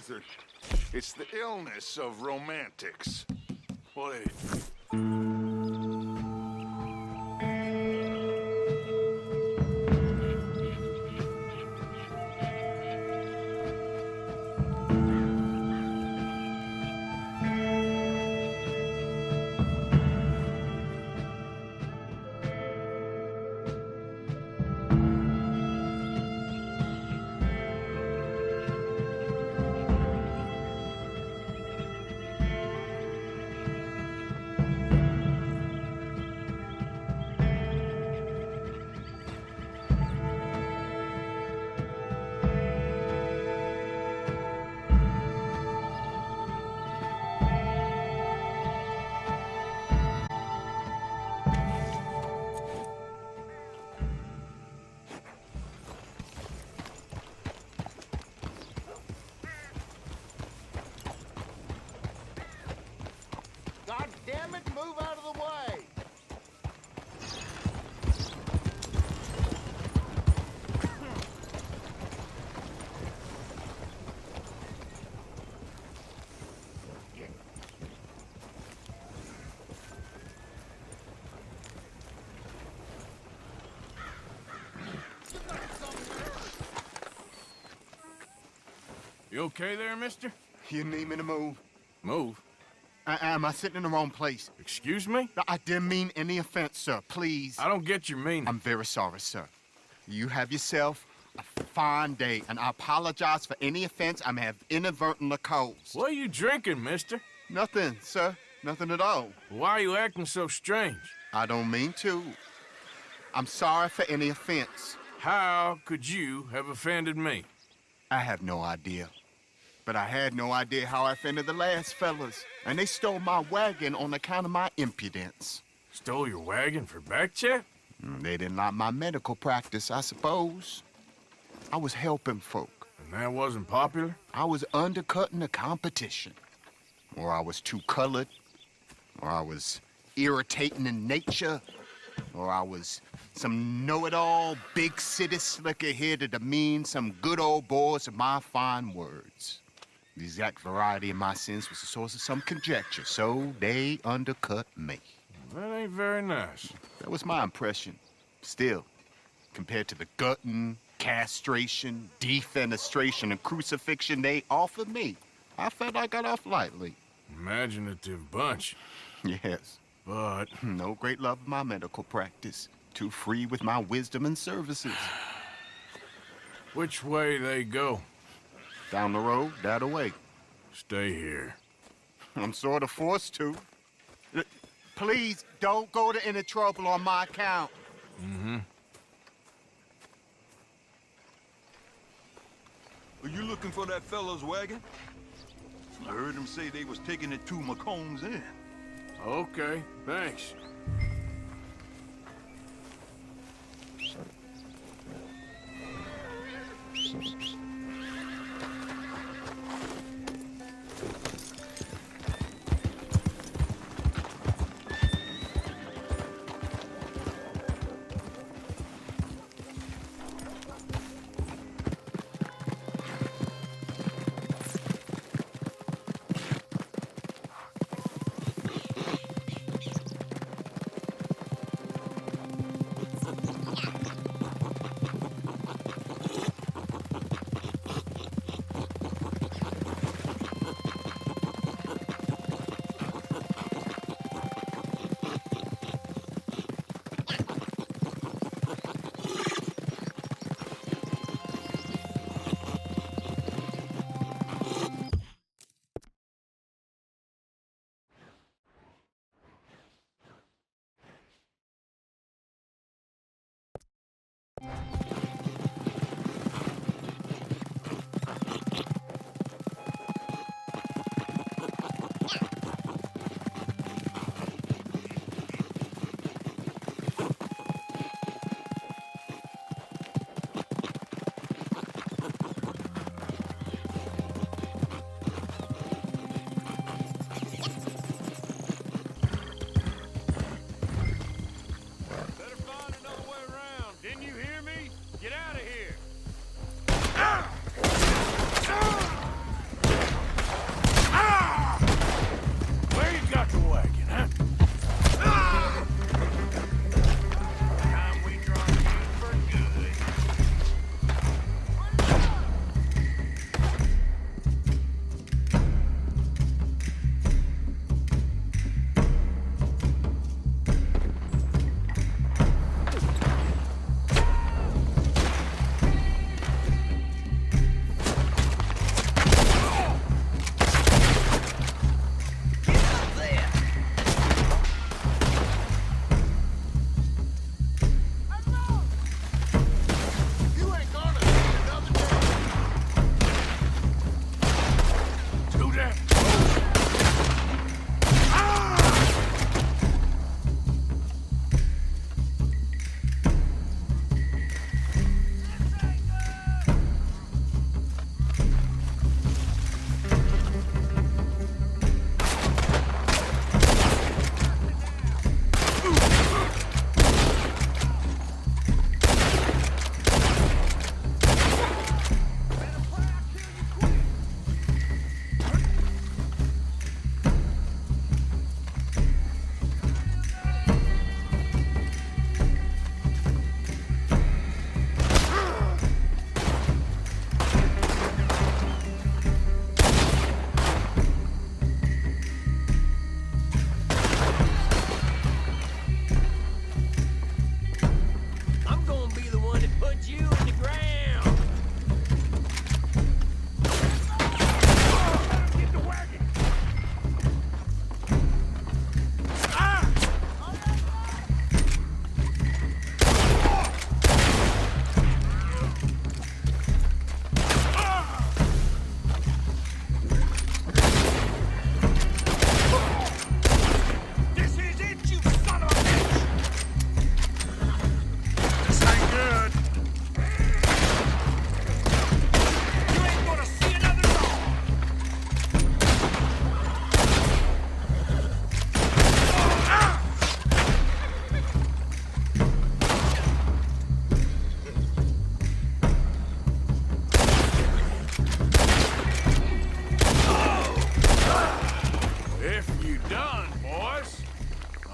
desert. It's the illness of romantics. What? God damn it, move out of the way! You okay there, mister? You need me to move? Move. Am I sitting in the wrong place? Excuse me? I didn't mean any offense, sir. Please. I don't get your meaning. I'm very sorry, sir. You have yourself a fine day, and I apologize for any offense I may have inadvertently caused. What are you drinking, mister? Nothing, sir. Nothing at all. Why are you acting so strange? I don't mean to. I'm sorry for any offense. How could you have offended me? I have no idea. But I had no idea how I offended the last fellas. And they stole my wagon on account of my impudence. Stole your wagon for back check? They didn't like my medical practice, I suppose. I was helping folk. And that wasn't popular? I was undercutting the competition. Or I was too colored. Or I was irritating in nature. Or I was some know-it-all, big city slicker here to demean some good old boys of my fine words. The exact variety of my sins was the source of some conjecture, so they undercut me. That ain't very nice. That was my impression. Still, compared to the gutting, castration, defenestration, and crucifixion they offered me, I felt I got off lightly. Imaginative bunch. Yes. But No great love of my medical practice. Too free with my wisdom and services. which way they go? Down the road, that away. Stay here. I'm sort of forced to. Please, don't go to any trouble on my account. Mm-hmm. Are you looking for that fella's wagon? I heard him say they was taking it to McComb's Inn. Okay, thanks. Better find another way around. Didn't you hear me?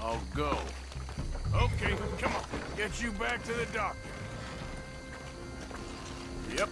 I'll go. Okay, come on. Get you back to the doctor. Yep.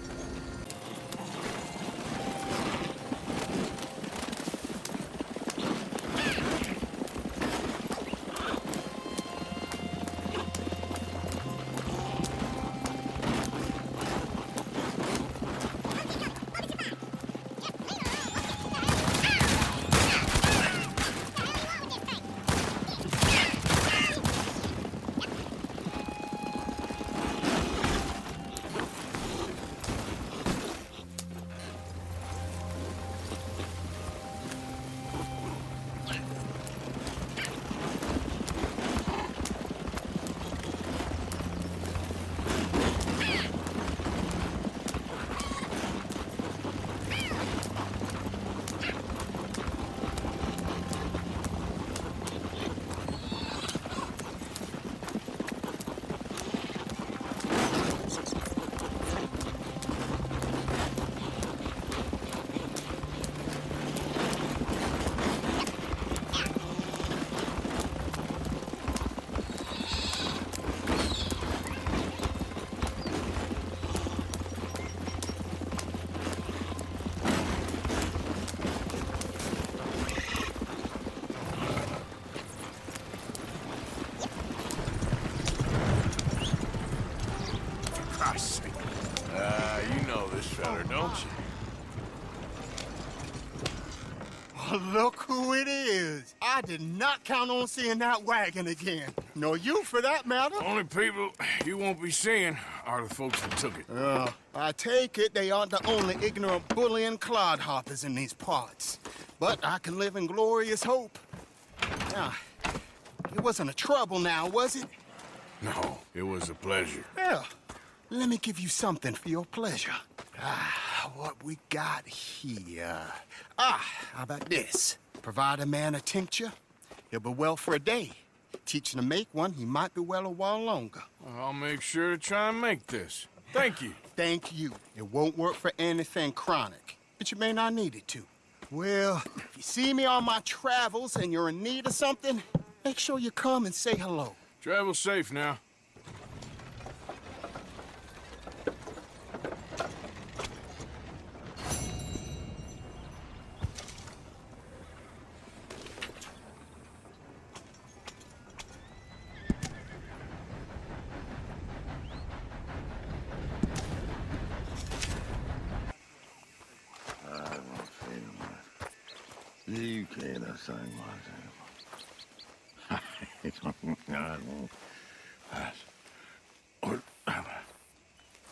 You know this feller, don't you? Look who it is. I did not count on seeing that wagon again. Nor you, for that matter. Only people you won't be seeing are the folks that took it. I take it they aren't the only ignorant bullying clodhoppers in these parts. But I can live in glorious hope. Now, it wasn't a trouble now, was it? No, it was a pleasure. Yeah. Let me give you something for your pleasure. What we got here? How about this? Provide a man a tincture, he'll be well for a day. Teach him to make one, he might be well a while longer. I'll make sure to try and make this. Thank you. Thank you. It won't work for anything chronic, but you may not need it to. Well, if you see me on my travels and you're in need of something, make sure you come and say hello. Travel safe now. You can't say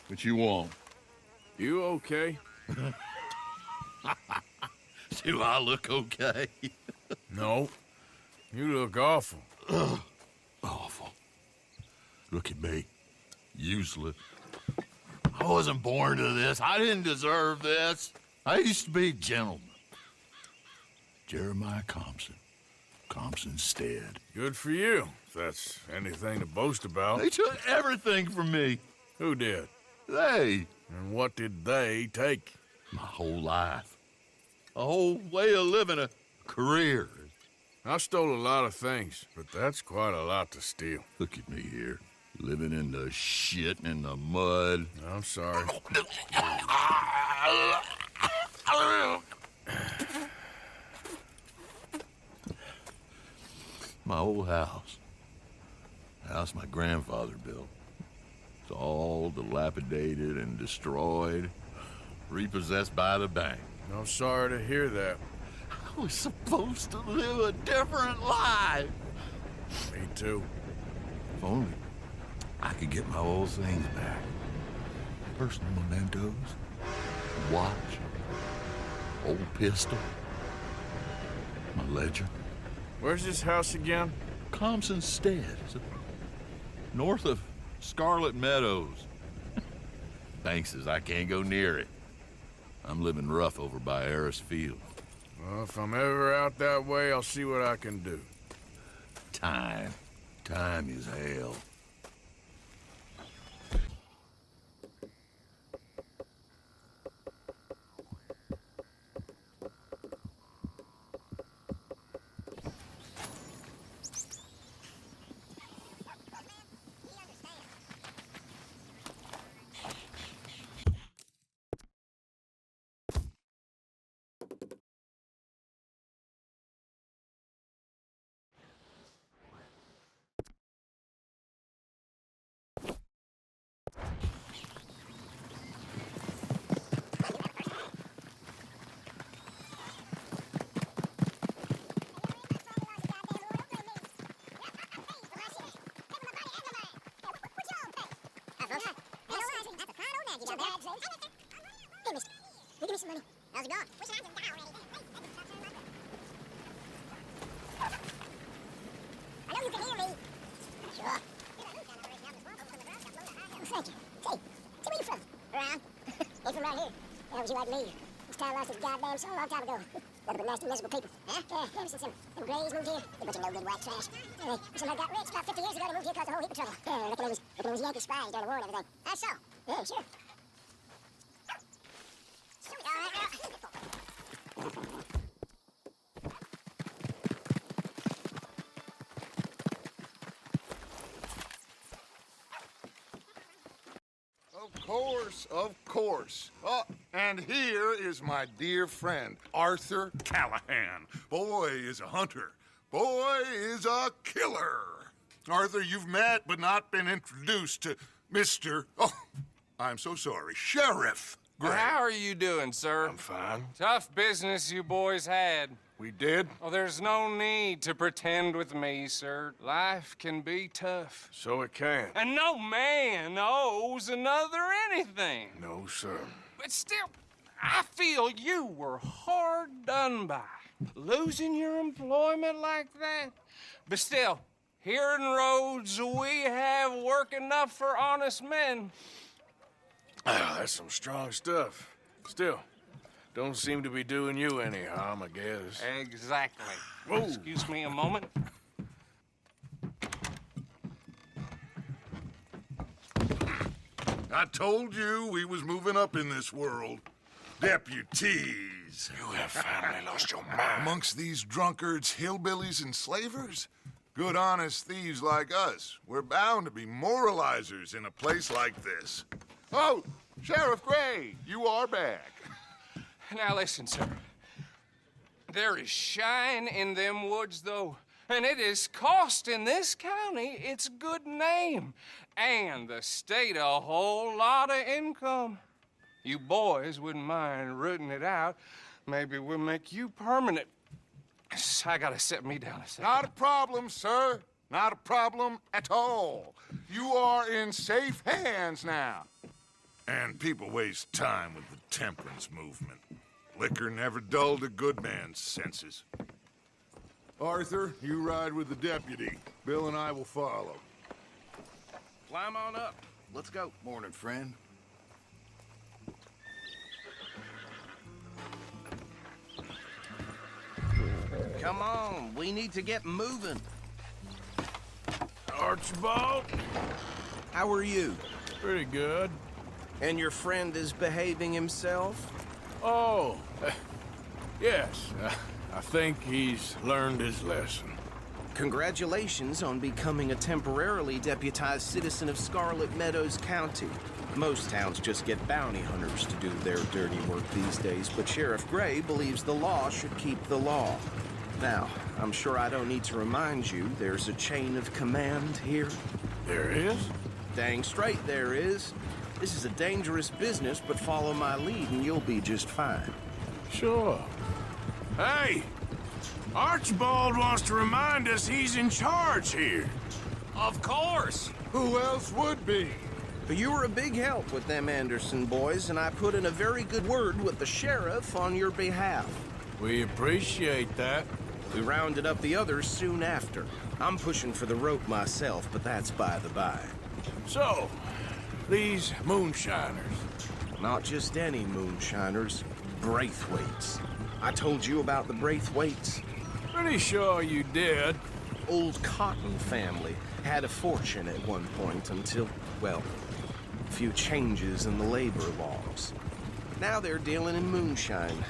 what you want? You okay? Do I look okay? No. You look awful. Awful. Look at me. Useless. I wasn't born to this. I didn't deserve this. I used to be a gentleman. Jeremiah Compson. Compson Stead. Good for you, if that's anything to boast about. They took everything from me. Who did? They. And what did they take? My whole life. A whole way of living, a career. I stole a lot of things, but that's quite a lot to steal. Look at me here, living in the shit and in the mud. I'm sorry. My old house. The house my grandfather built. It's all dilapidated and destroyed, repossessed by the bank. I'm sorry to hear that. I was supposed to live a different life. Me too. If only I could get my old things back. Personal mementos, watch, old pistol, my ledger. Where's this house again? Compson Stead. It's north of Scarlet Meadows. Bank says I can't go near it. I'm living rough over by Harris Field. Well, if I'm ever out that way, I'll see what I can do. Time. Time is hell. How's it going? Wish I could die already. I know you can hear me. Sure. Oh, thank you. Say, where you from? Around? Ain't from around here. That was you like me. This town lost its goddamn soul a long time ago. Nothing but nasty, miserable people. Huh? Yeah, ever since them Grays moved here, a bunch of no-good white trash. They somehow got rich about 50 years ago. They moved here, caused a whole heap of trouble. I reckon it was Yankee spies during the war and everything. That's so. Yeah, sure. All right, girl. Of course, of course. Oh, and here is my dear friend, Arthur Callahan. Boy is a hunter. Boy is a killer. Arthur, you've met but not been introduced to Mr. Oh, I'm so sorry, Sheriff Gray. How are you doing, sir? I'm fine. Tough business you boys had. We did? Oh, there's no need to pretend with me, sir. Life can be tough. So it can. And no man owes another anything. No, sir. But still, I feel you were hard done by. Losing your employment like that. But still, here in Rhodes, we have work enough for honest men. Ah, that's some strong stuff. Still, don't seem to be doing you any harm, I guess. Exactly. Whoa. Excuse me a moment. I told you we was moving up in this world. Deputies. You have finally lost your mind. Amongst these drunkards, hillbillies, and slavers? Good, honest thieves like us. We're bound to be moralizers in a place like this. Oh, Sheriff Gray, you are back. Now listen, sir. There is shine in them woods, though, and it is costing this county its good name and the state a whole lot of income. You boys wouldn't mind rooting it out. Maybe we'll make you permanent. I gotta set me down a second. Not a problem, sir. Not a problem at all. You are in safe hands now. And people waste time with the temperance movement. Liquor never dulled a good man's senses. Arthur, you ride with the deputy. Bill and I will follow. Climb on up. Let's go. Morning, friend. Come on, we need to get moving. Archibald? How are you? Pretty good. And your friend is behaving himself? Oh, yes. I think he's learned his lesson. Congratulations on becoming a temporarily deputized citizen of Scarlet Meadows County. Most towns just get bounty hunters to do their dirty work these days, but Sheriff Gray believes the law should keep the law. Now, I'm sure I don't need to remind you there's a chain of command here. There is? Dang straight there is. This is a dangerous business, but follow my lead and you'll be just fine. Sure. Hey! Archibald wants to remind us he's in charge here. Of course. Who else would be? But you were a big help with them Anderson boys, and I put in a very good word with the sheriff on your behalf. We appreciate that. We rounded up the others soon after. I'm pushing for the rope myself, but that's by the by. So, these moonshiners. Not just any moonshiners, Braithwaites. I told you about the Braithwaites. Pretty sure you did. Old Cotton family had a fortune at one point until, well, a few changes in the labor laws. Now they're dealing in moonshine.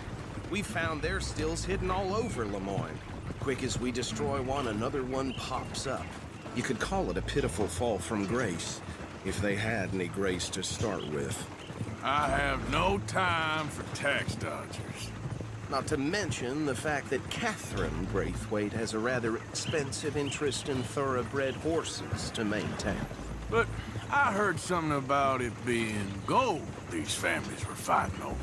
We found their stills hidden all over Lemoyne. Quick as we destroy one, another one pops up. You could call it a pitiful fall from grace, if they had any grace to start with. I have no time for tax dodgers. Not to mention the fact that Catherine Braithwaite has a rather expensive interest in thoroughbred horses to maintain. But I heard something about it being gold these families were fighting over.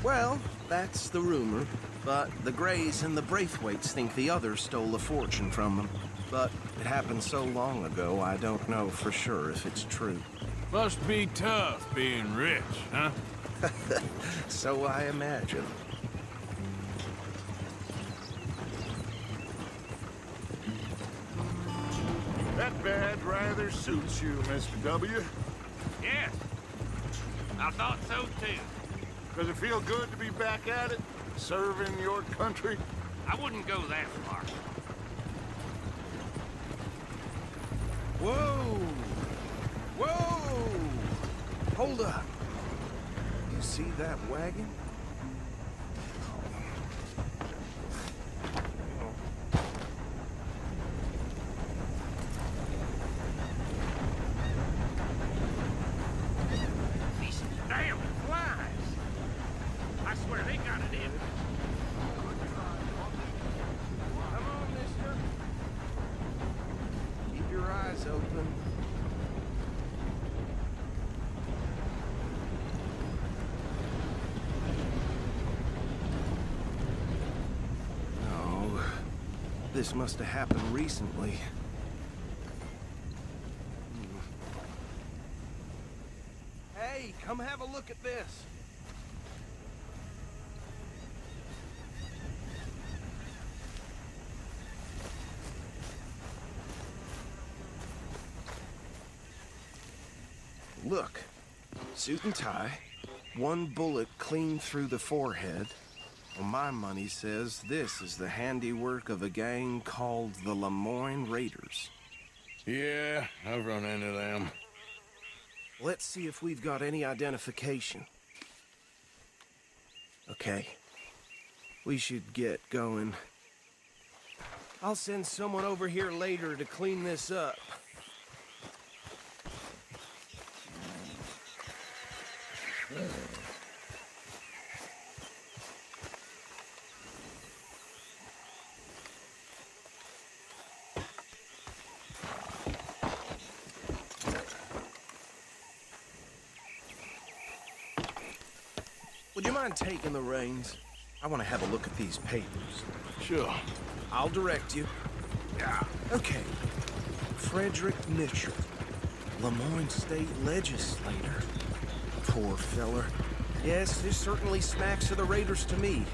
Well, that's the rumor. But the Grays and the Braithwaites think the others stole a fortune from them. But it happened so long ago, I don't know for sure if it's true. Must be tough being rich, huh? So I imagine. badge rather suits you, Mr. W. Yes, I thought so too. Does it feel good to be back at it, serving your country? I wouldn't go that far. Whoa! Whoa! Hold up. You see that wagon? These damn flies! I swear they got it in. Come on, mister. Keep your eyes open. No. This must have happened recently. Hey, come have a look at this. Look, suit and tie, one bullet clean through the forehead. Well, my money says this is the handiwork of a gang called the Lemoyne Raiders. Yeah, I've run into them. Let's see if we've got any identification. Okay. We should get going. I'll send someone over here later to clean this up. Would you mind taking the reins? I want to have a look at these papers. Sure. I'll direct you. Yeah. Okay. Frederick Mitchell, Lemoyne State Legislator. Poor feller. Yes, this certainly smacks of the Raiders to me.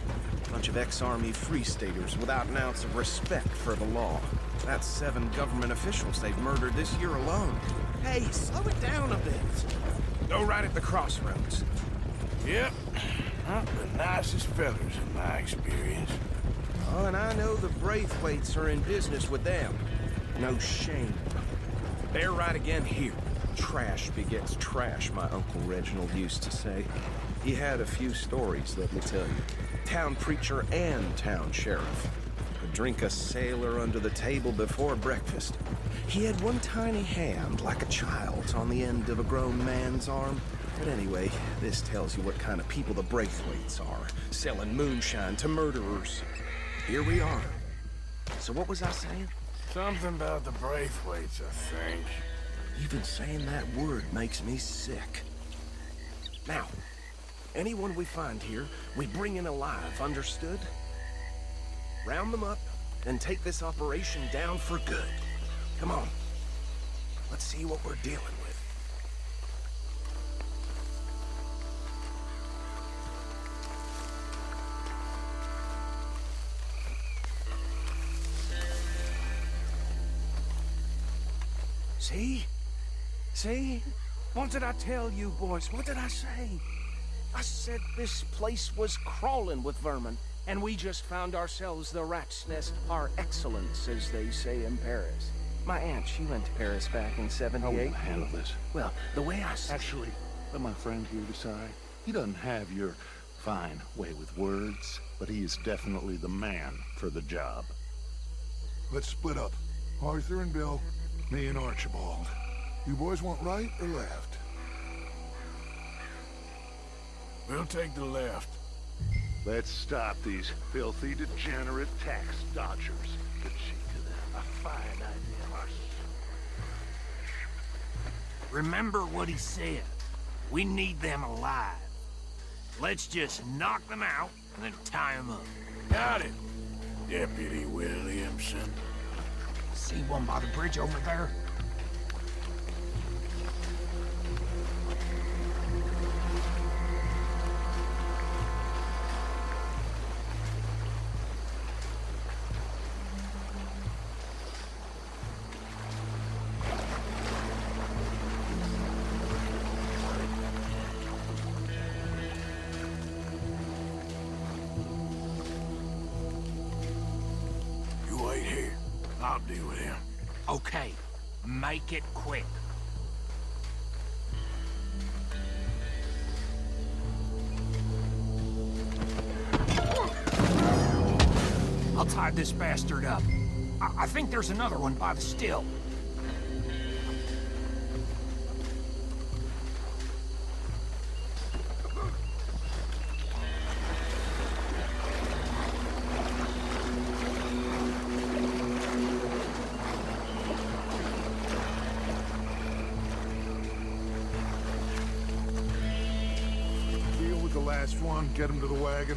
Bunch of ex-Army Free Staters without an ounce of respect for the law. That's 7 government officials they've murdered this year alone. Hey, slow it down a bit. Go right at the crossroads. Yep. Not the nicest fellas in my experience. Oh, and I know the Braithwaites are in business with them. No shame. They're right again here. Trash begets trash, my Uncle Reginald used to say. He had a few stories, let me tell you. Town preacher and town sheriff. Could drink a sailor under the table before breakfast. He had one tiny hand, like a child's, on the end of a grown man's arm. But anyway, this tells you what kind of people the Braithwaites are. Selling moonshine to murderers. Here we are. So what was I saying? Something about the Braithwaites, I think. Even saying that word makes me sick. Now, anyone we find here, we bring in alive, understood? Round them up, and take this operation down for good. Come on. Let's see what we're dealing with. See? See? What did I tell you, boys? What did I say? I said this place was crawling with vermin, and we just found ourselves the rat's nest par excellence, as they say in Paris. My aunt, she went to Paris back in '78. How will I handle this? Well, the way I see... Actually, let my friend here decide. He doesn't have your fine way with words, but he is definitely the man for the job. Let's split up. Arthur and Bill, me and Archibald. You boys want right or left? We'll take the left. Let's stop these filthy, degenerate tax dodgers. Good cheek to them. A fine idea. Remember what he said. We need them alive. Let's just knock them out and then tie them up. Got it, Deputy Williamson. See one by the bridge over there? I'll deal with him. Okay, make it quick. I'll tie this bastard up. I think there's another one by the still. Deal with the last one, get him to the wagon.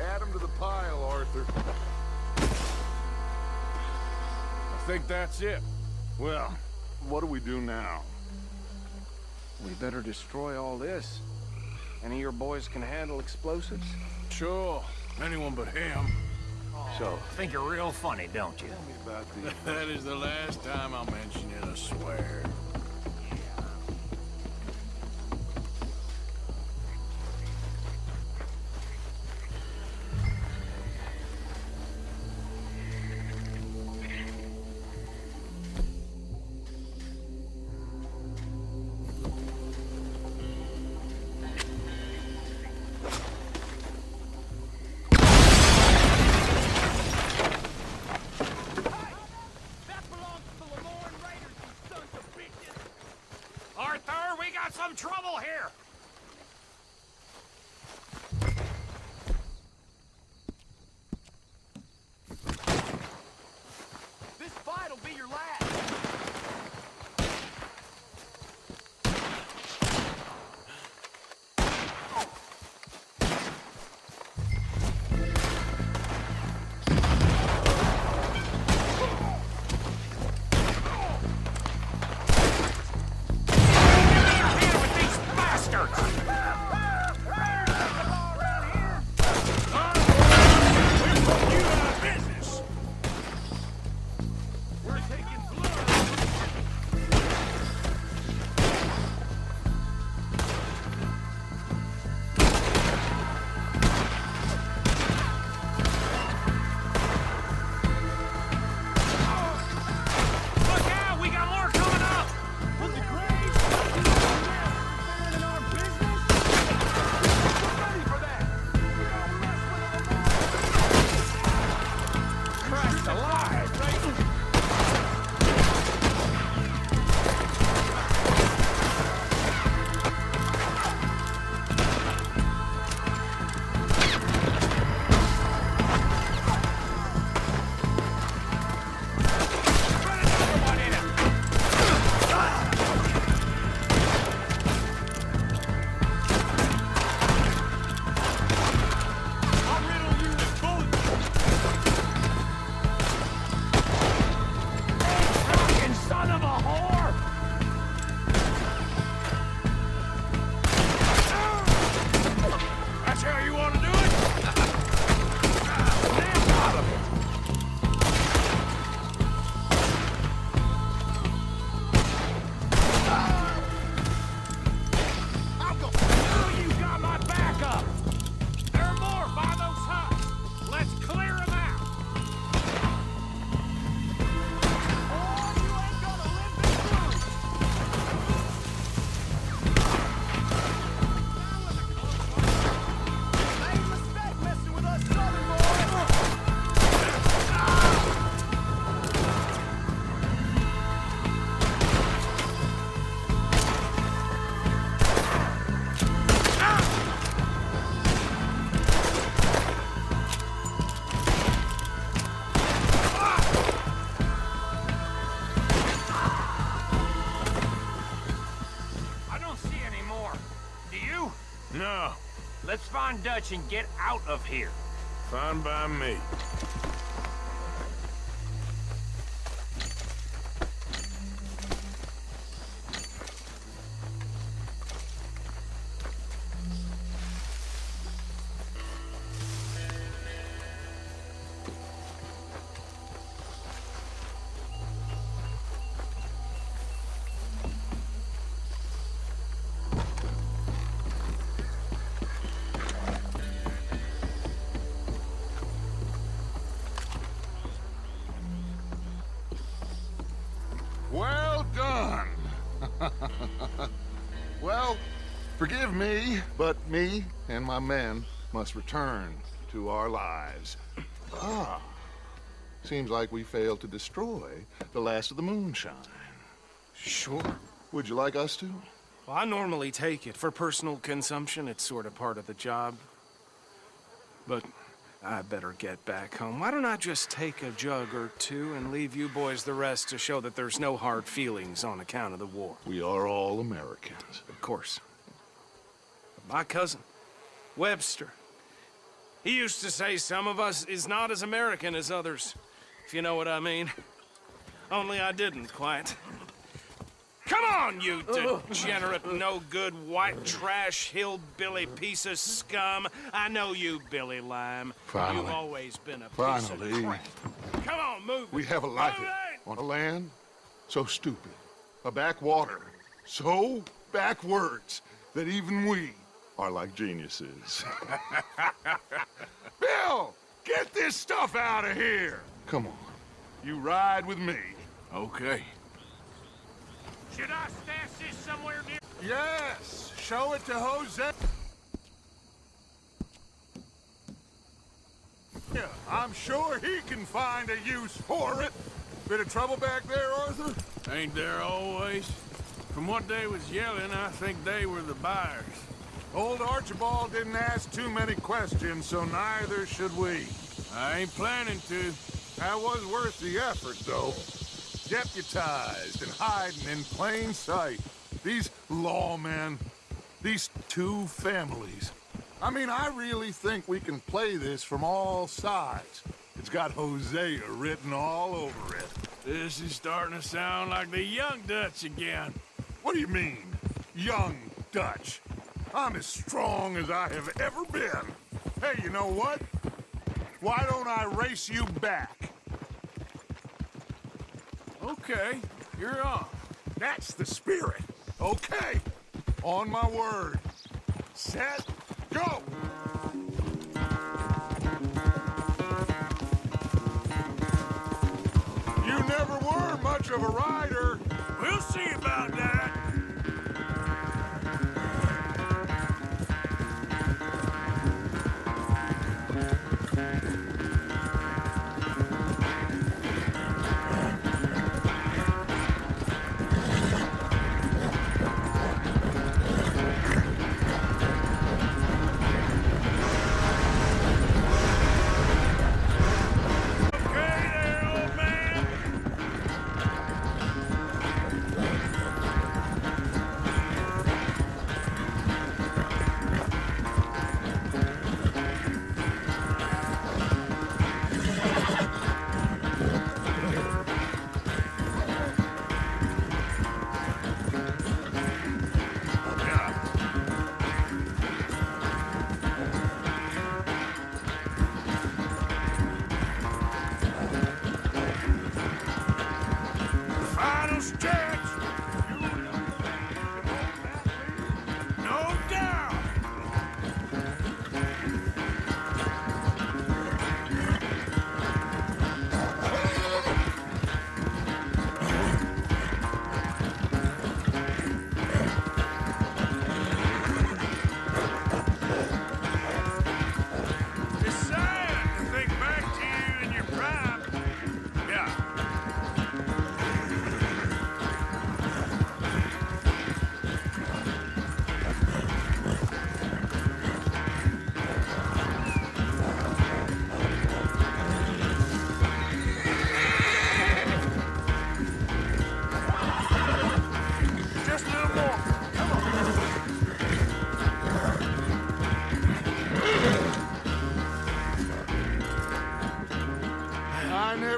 Add him to the pile, Arthur. I think that's it. Well, what do we do now? We better destroy all this. Any of your boys can handle explosives? Sure, anyone but him. So, think you're real funny, don't you? Tell me about the... That is the last time I'll mention it, I swear. That belongs to the Lemoyne Raiders, you sons of bitches! on Dutch and get out of here. Fine by me. Well done. Well, forgive me, but me and my men must return to our lives. Ah, seems like we failed to destroy the last of the moonshine. Sure. Would you like us to? Well, I normally take it. For personal consumption, it's sort of part of the job. But I better get back home. Why don't I just take a jug or two and leave you boys the rest to show that there's no hard feelings on account of the war? We are all Americans. Of course. My cousin, Webster, he used to say some of us is not as American as others, if you know what I mean. Only I didn't quite. Come on, you degenerate, no-good, white trash, hillbilly piece of scum. I know you, Billy Lime. Finally. You've always been a piece Finally. of crap. Come on, move it. We have a life Move it! on a land so stupid, a backwater so backwards that even we are like geniuses. Bill, get this stuff out of here. Come on, you ride with me. Okay. Should I stash this somewhere near? Yes, show it to Jose. Yeah, I'm sure he can find a use for it. Bit of trouble back there, Arthur? Ain't there always? From what they was yelling, I think they were the buyers. Old Archibald didn't ask too many questions, so neither should we. I ain't planning to. That was worth the effort, though. Deputized and hiding in plain sight. These lawmen, these two families. I mean, I really think we can play this from all sides. It's got Hosea written all over it. This is starting to sound like the young Dutch again. What do you mean, young Dutch? I'm as strong as I have ever been. Hey, you know what? Why don't I race you back? Okay, you're on. That's the spirit. Okay, on my word. Set, go! You never were much of a rider. We'll see about that.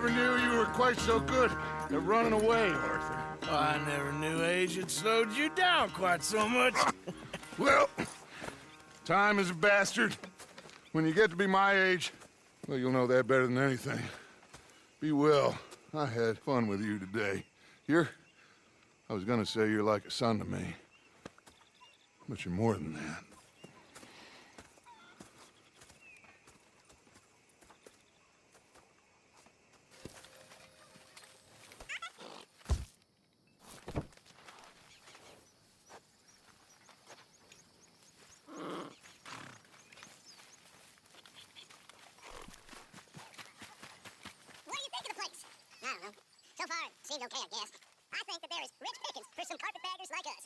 never knew you were quite so good at running away, Arthur. Oh, I never knew age had slowed you down quite so much. Well, time is a bastard. When you get to be my age, well, you'll know that better than anything. Be well. I had fun with you today. I was gonna say you're like a son to me, but you're more than that. What do you think of the place? I don't know. So far, it seemed okay, I guess. I think that there is rich pickings for some carpetbaggers like us.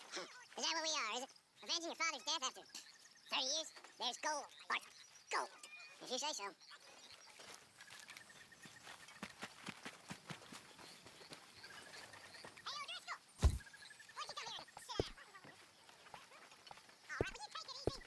Is that what we are, is it? Avenging your father's death after 30 years? There's gold, Arthur. Gold. If you say so. Hey, O'Driscoll! Why'd you come here and sit down? All right, will you take it easy?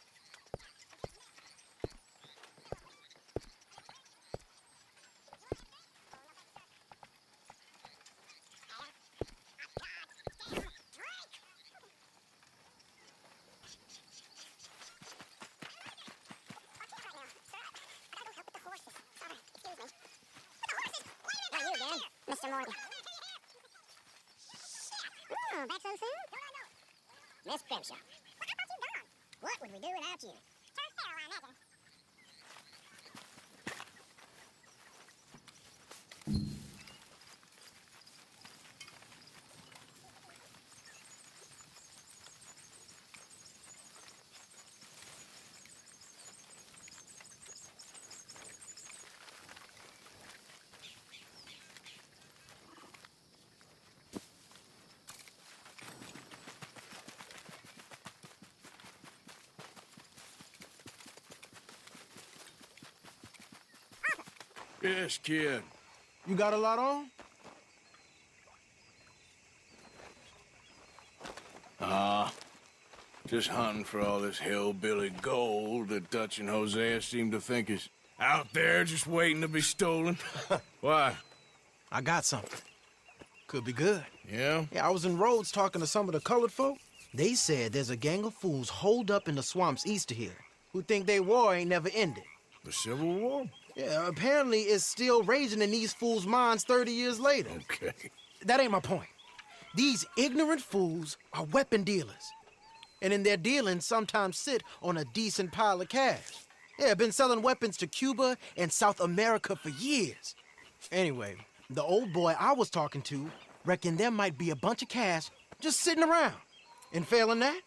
Mr. Morgan. Oh, back so soon? No. Miss Grimshaw. Well, how about you gone? What would we do without you? Turn feral, I imagine. Yes, kid. You got a lot on? Just hunting for all this hillbilly gold that Dutch and Hosea seem to think is out there just waiting to be stolen. Why? I got something. Could be good. Yeah? Yeah, I was in Rhodes talking to some of the colored folk. They said there's a gang of fools holed up in the swamps east of here who think their war ain't never ended. The Civil War? Yeah, apparently it's still raging in these fools' minds 30 years later. Okay. That ain't my point. These ignorant fools are weapon dealers. And in their dealings sometimes sit on a decent pile of cash. Yeah, been selling weapons to Cuba and South America for years. Anyway, the old boy I was talking to reckoned there might be a bunch of cash just sitting around. And failing that,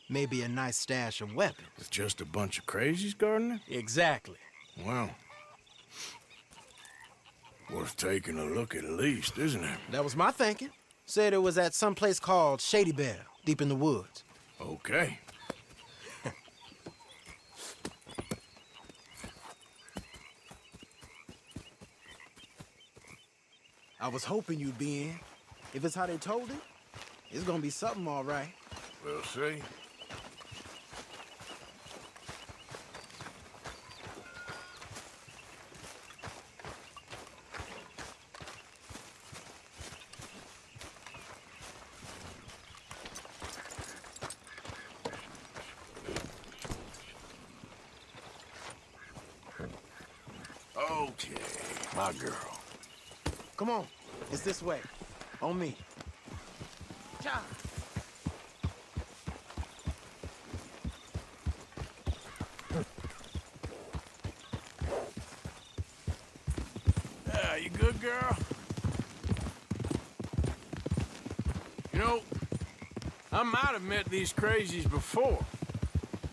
maybe a nice stash of weapons. It's just a bunch of crazies, Gardner? Exactly. Well, worth taking a look at least, isn't it? That was my thinking. Said it was at some place called Shady Belle, deep in the woods. Okay. I was hoping you'd be in. If it's how they told it, it's gonna be something all right. We'll see. Okay, my girl. Come on, it's this way. On me. Cha! You good, girl? You know, I might have met these crazies before.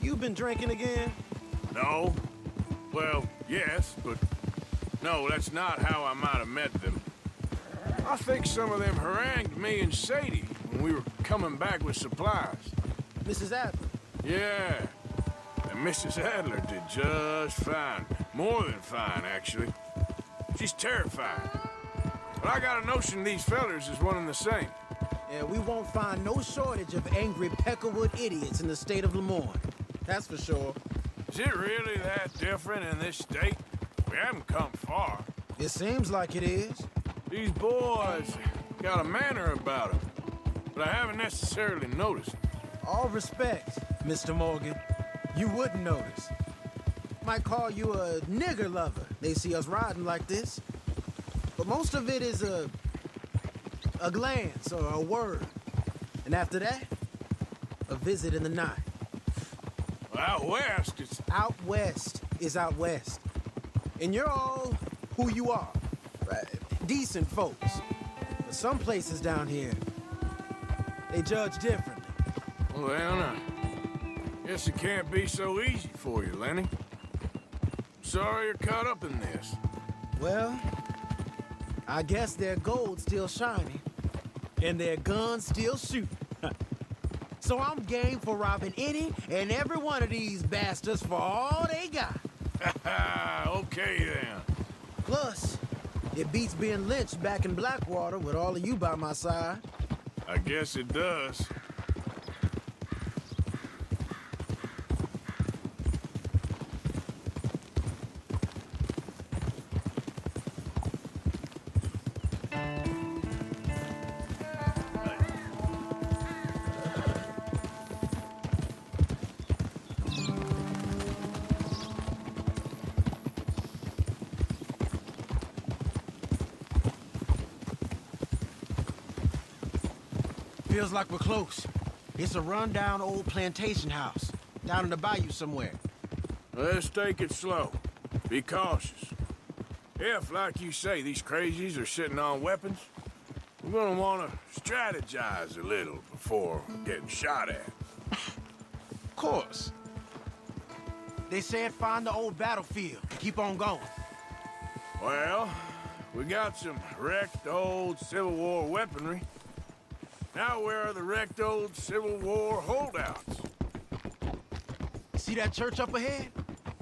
You been drinking again? No. Well, yes, but no, that's not how I might have met them. I think some of them harangued me and Sadie when we were coming back with supplies. Mrs. Adler. Yeah. And Mrs. Adler did just fine. More than fine, actually. She's terrified. But I got a notion these fellers is one and the same. Yeah, we won't find no shortage of angry Peckerwood idiots in the state of Lemoyne. That's for sure. Is it really that different in this state? We haven't come far. It seems like it is. These boys got a manner about them, but I haven't necessarily noticed. All respect, Mr. Morgan. You wouldn't notice. Might call you a nigger lover. They see us riding like this. But most of it is a glance or a word. And after that, a visit in the night. Out west, it's... Out west is out west. And you're all who you are. Right? Decent folks. But some places down here, they judge differently. Well, now, guess it can't be so easy for you, Lenny. Sorry you're caught up in this. Well, I guess their gold's still shining, and their guns still shooting. So I'm game for robbing any and every one of these bastards for all they got. Okay, then. Plus, it beats being lynched back in Blackwater with all of you by my side. I guess it does. Feels like we're close. It's a rundown old plantation house, down in the bayou somewhere. Let's take it slow. Be cautious. If, like you say, these crazies are sitting on weapons, we're gonna want to strategize a little before getting shot at. Of course. They said find the old battlefield and keep on going. Well, we got some wrecked old Civil War weaponry. Now where are the wrecked old Civil War holdouts? See that church up ahead?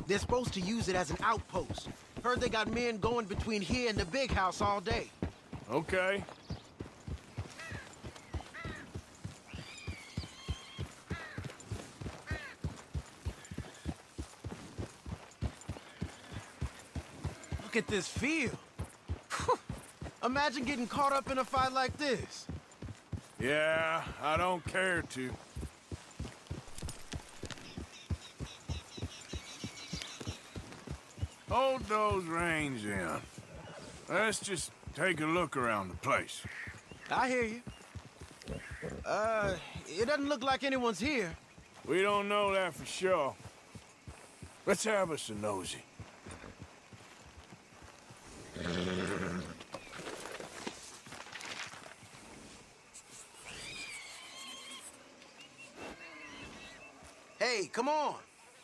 They're supposed to use it as an outpost. Heard they got men going between here and the big house all day. Okay. Look at this field. Imagine getting caught up in a fight like this. Yeah, I don't care to. Hold those reins in. Let's just take a look around the place. I hear you. It doesn't look like anyone's here. We don't know that for sure. Let's have us a nosy. Hey, come on.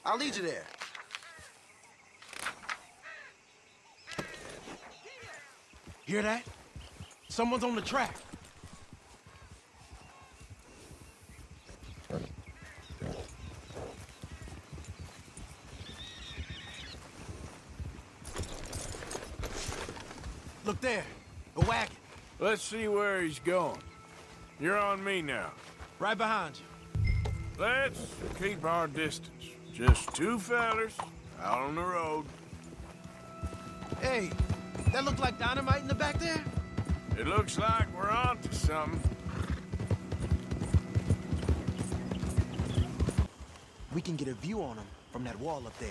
I'll lead you there. Hear that? Someone's on the track. Look there, a wagon. Let's see where he's going. You're on me now. Right behind you. Let's keep our distance. Just two fellers out on the road. Hey, that look like dynamite in the back there? It looks like we're onto something. We can get a view on them from that wall up there.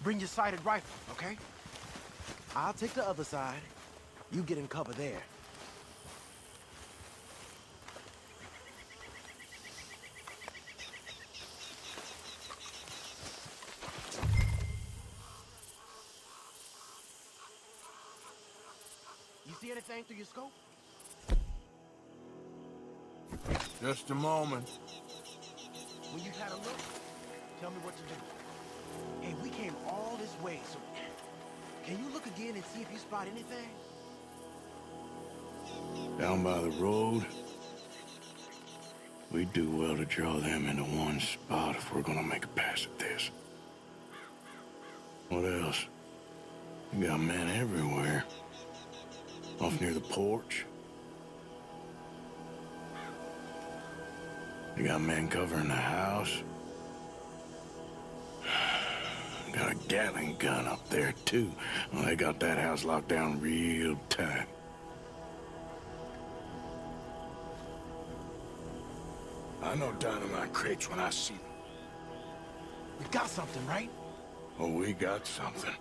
Bring your sighted rifle, okay? I'll take the other side. You get in cover there. You see anything through your scope? Just a moment. When you've had a look, tell me what to do. Hey, we came all this way, so can you look again and see if you spot anything? Down by the road. We do well to draw them into one spot if we're gonna make a pass at this. What else? You got men everywhere. Off near the porch. You got men covering the house. Got a Gatling gun up there, too. Well, they got that house locked down real tight. I know dynamite crates when I see them. We got something, right? Oh, we got something.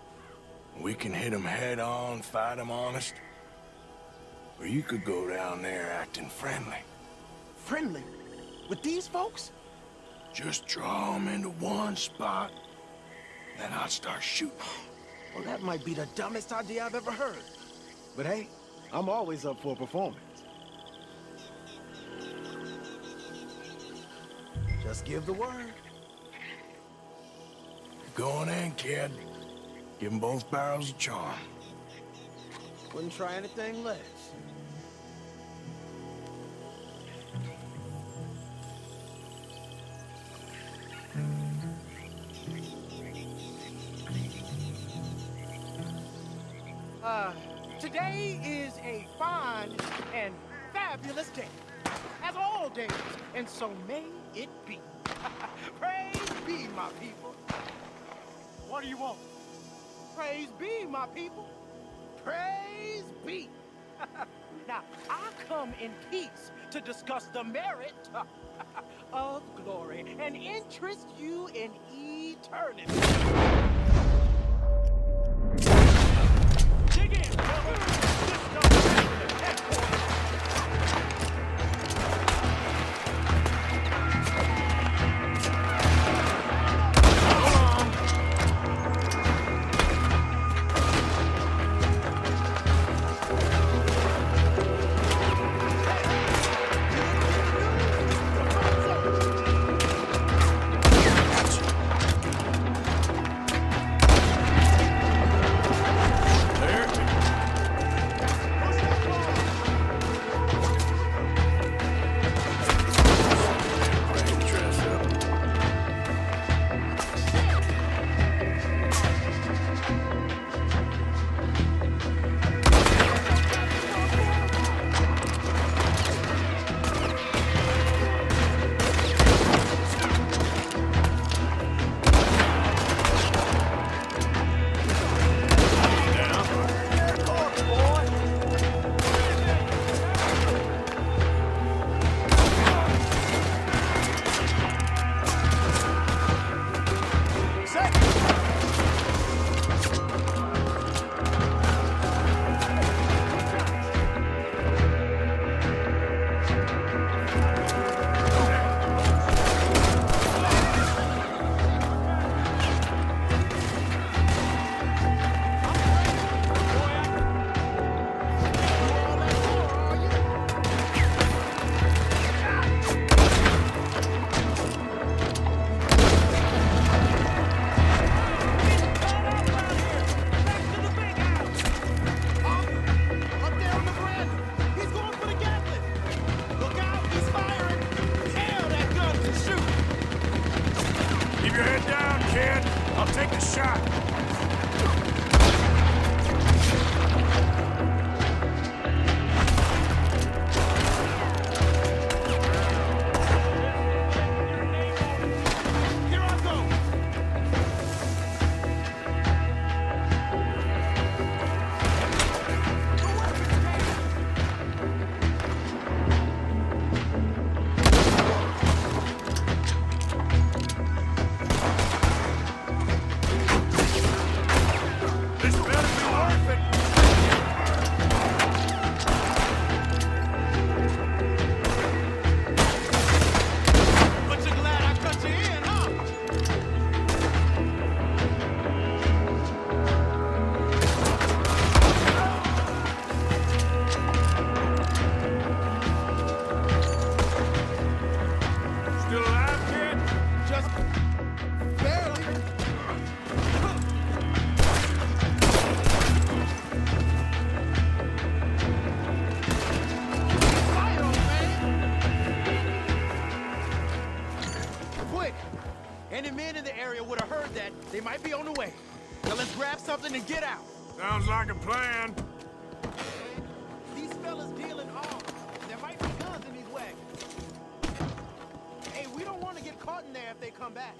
We can hit them head on, fight them honest. Or you could go down there acting friendly. Friendly? With these folks? Just draw them into one spot, then I'll start shooting. Well, that might be the dumbest idea I've ever heard. But hey, I'm always up for a performance. Just give the word. Going in, kid. Give them both barrels of charm. Wouldn't try anything less. Today is a fine and fabulous day, as all days, and so may it be. Praise be, my people. What do you want? Praise be, my people. Praise be. Now, I come in peace to discuss the merit of glory and interest you in eternity. Dig in, brother. This number is headquarters. They might be on the way. Now let's grab something and get out. Sounds like a plan. These fellas dealing arms. There might be guns in these wagons. Hey, we don't want to get caught in there if they come back.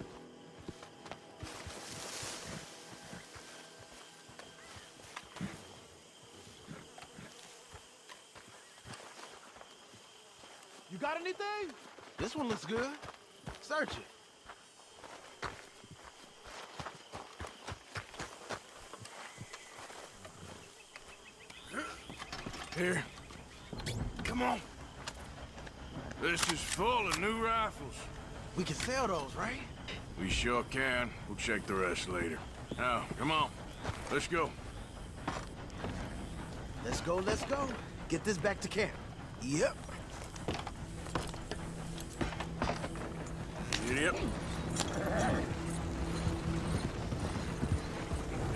got anything? This one looks good. Search it. Here. Come on. This is full of new rifles. We can sell those, right? We sure can. We'll check the rest later. Now, come on. Let's go. Let's go, let's go. Get this back to camp. Yep. Yep.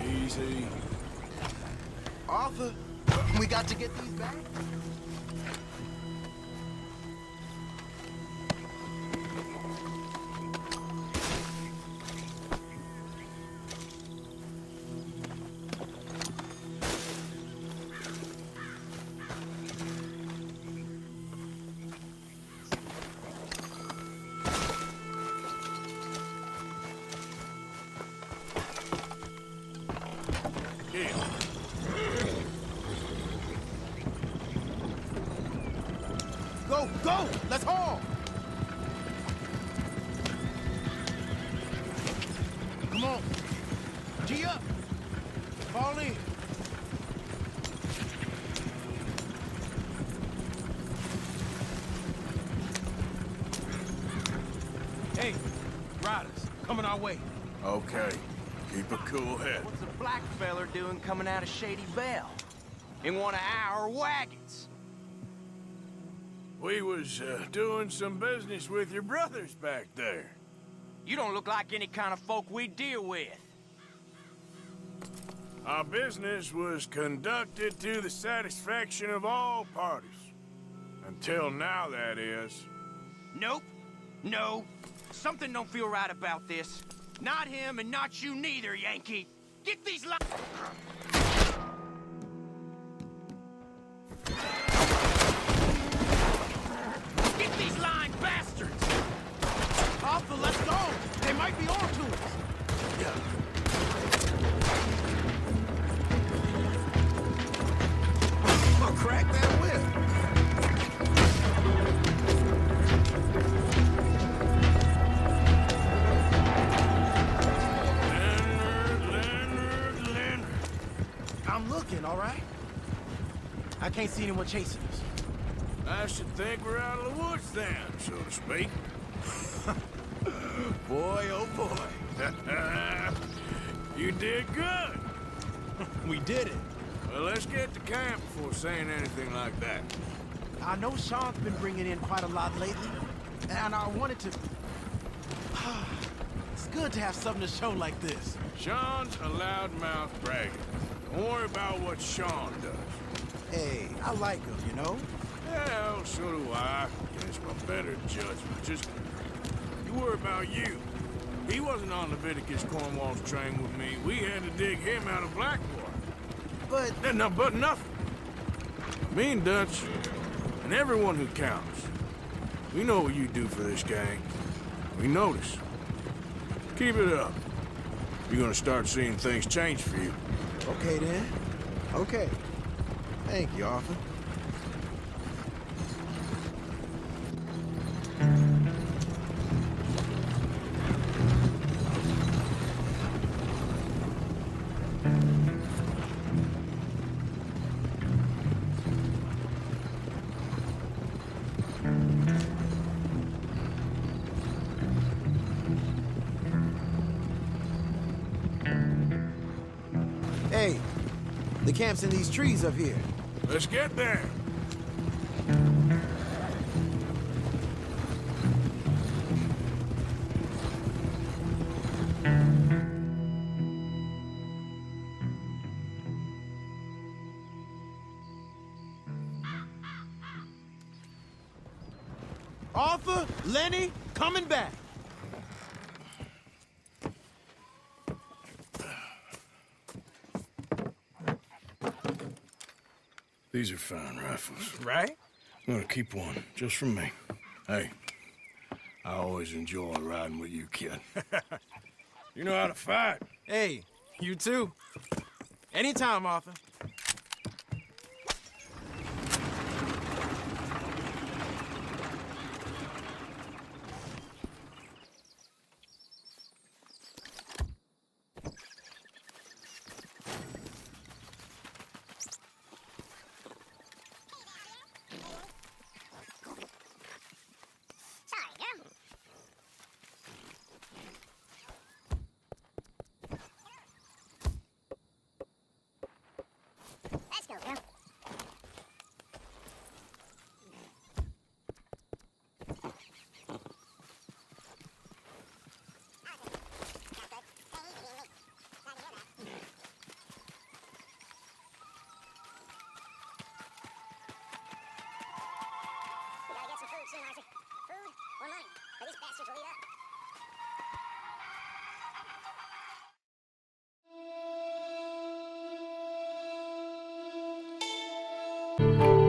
Easy. Arthur, we got to get these back. Go, go! Let's haul! Come on. G up. Fall in. Hey, riders, coming our way. Okay. Keep a cool head. What's a black feller doing coming out of Shady Belle? In one of our wagons? We was doing some business with your brothers back there. You don't look like any kind of folk we deal with. Our business was conducted to the satisfaction of all parties. Until now, that is. Nope. No. Something don't feel right about this. Not him and not you neither, Yankee. Get these li- Get these lying bastards! Arthur, let's go! They might be on to us. I'll crack that whip. Leonard. I'm looking, all right? I can't see anyone chasing us. I should think we're out of the woods then, so to speak. Boy, oh boy. You did good. We did it. Well, let's get to camp before saying anything like that. I know Sean's been bringing in quite a lot lately, and I wanted to... It's good to have something to show like this. Sean's a loudmouth bragger. Don't worry about what Sean does. Hey, I like him, you know? Well, so do I. Against my better judgment. Just, you worry about you. He wasn't on Leviticus Cornwall's train with me. We had to dig him out of Blackwater. But... But nothing. Me and Dutch, and everyone who counts, we know what you do for this gang. We notice. Keep it up. You're gonna start seeing things change for you. Okay, then. Okay. Thank you, Arthur. Hey, the camp's in these trees up here. Let's get there. Arthur, Lenny, coming back. These are fine rifles. Right? I'm gonna keep one, just for me. Hey, I always enjoy riding with you, kid. You know how to fight. Hey, you too. Anytime, Arthur. Let's go, girl. We gotta get some food soon, Arthur. Food or money, or these bastards will eat up. Thank you.